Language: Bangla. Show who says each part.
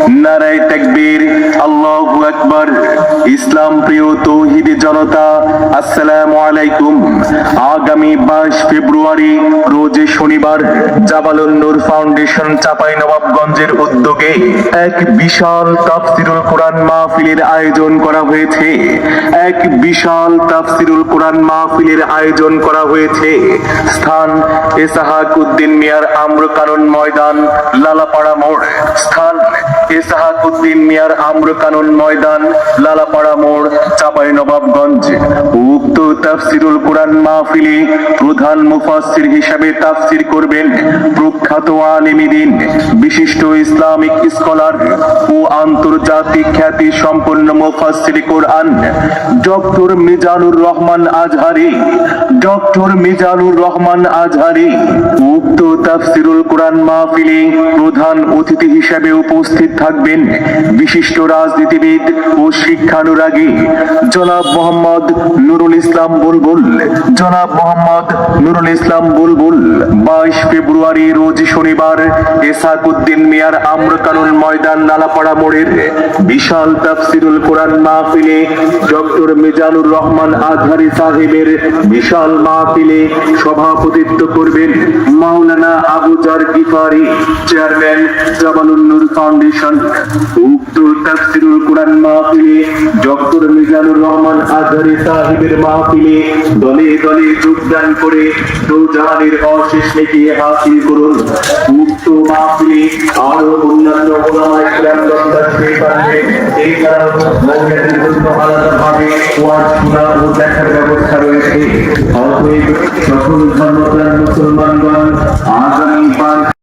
Speaker 1: নারায়ে তাকবীর, আল্লাহু আকবার। ইসলাম প্রিয় তৌহিদি জনতা, আসসালামু আলাইকুম। আগামী 22 ফেব্রুয়ারি রোজ শনিবার জাবালুন নূর ফাউন্ডেশন চাঁপাইনবাবগঞ্জের উদ্যোগে এক বিশাল তাফসীরুল কোরআন মাহফিলের আয়োজন করা হয়েছে। এক বিশাল তাফসীরুল কোরআন মাহফিলের আয়োজন করা হয়েছে। স্থান ইসহাকউদ্দিন মিয়ার আম্রকানন ময়দান, লালাপাড়া মোড়। স্থান ইসহাকউদ্দিন মিয়ার আম্রকানন ময়দান, লালাপাড়া মোড়, চাঁপাইনবাবগঞ্জ। উক্ত তাফসীরুল কোরআন মাহফিলে প্রধান মুফাসসির হিসেবে তাফসীর করবেন প্রখ্যাত আলেমে দ্বীন, বিশিষ্ট ইসলামিক স্কলার ও আন্তর্জাতিক খ্যাতি সম্পন্ন মুফাসসির কোরআন ডক্টর মিজানুর রহমান আজহারী। ডক্টর মিজানুর রহমান আজহারী। উক্ত তাফসীরুল কোরআন মাহফিলে প্রধান অতিথি হিসেবে উপস্থিত থাকবেন বিশিষ্ট রাজনীতিবিদ ও শিক্ষানুরাগী জনাব মোহাম্মদ নুরুল ইসলাম বুলবুল। জনাব মোহাম্মদ নুরুল ইসলাম বুলবুল 22 ফেব্রুয়ারি রোজ শনিবার ইসহাকউদ্দিন মিয়ার আম্রকানন ময়দান, লালাপাড়া মোড়ের বিশাল তাফসীরুল কোরআন মাহফিলে ডক্টর মিজানুর রহমান আজহারী সাহেবের বিশাল মাহফিলে সভাপতিত্ব করবেন মাওলানা আবু জার গিফারি, চেয়ারম্যান জাবালুন নূর ফাউন্ডেশন। উক্ত তাফসীরুল কোরআন মাহফিলে ডক্টর মিজানুর রহমান আজহারী সাহেবের মাহফিলে দলে দলে যোগদান করে দোজাহানের অশেষ নেকি হাসিল করুন। উক্ত মাহফিলে আরো অন্যান্য ওলামায়ে কেরাম দরদাসে পারবে। এছাড়াও মহিলাদের জন্য আলাদাভাবে ওয়াজ শোনা ও দেখার ব্যবস্থা রয়েছে। অতএব সকল ধর্মপ্রাণ মুসলমানগণ আজ